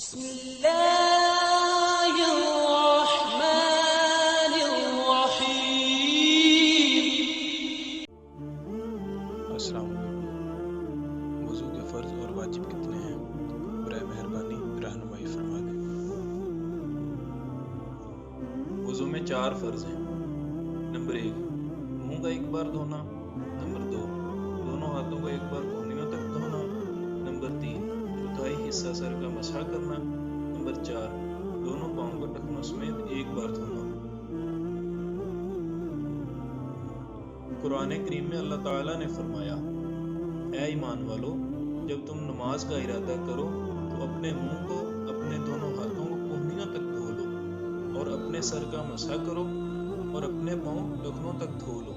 بسم اللہ الرحمن الرحیم۔ السلام علیکم۔ وضو کے فرض اور واجب کتنے ہیں؟ برائے مہربانی رہنمائی فرما دیں۔ وضو میں 4 فرض ہیں۔ نمبر 1 منہ کا ایک بار دھونا۔ نمبر 2 دونوں ہاتھوں کو ایک بار کونیوں تک دھونا۔ نمبر 3 چوتھائی حصہ سر کا مسح کرنا۔ نمبر 4 دونوں پاؤں کو ٹخنوں سمیت ایک بار دھونا۔ قرآن کریم میں اللہ تعالیٰ نے فرمایا، اے ایمان والو، جب تم نماز کا ارادہ کرو تو اپنے منہ کو اپنے دونوں ہاتھوں کو کونیوں تک دھو لو، اور اپنے سر کا مسح کرو اور اپنے پاؤں ٹخنوں تک دھو لو۔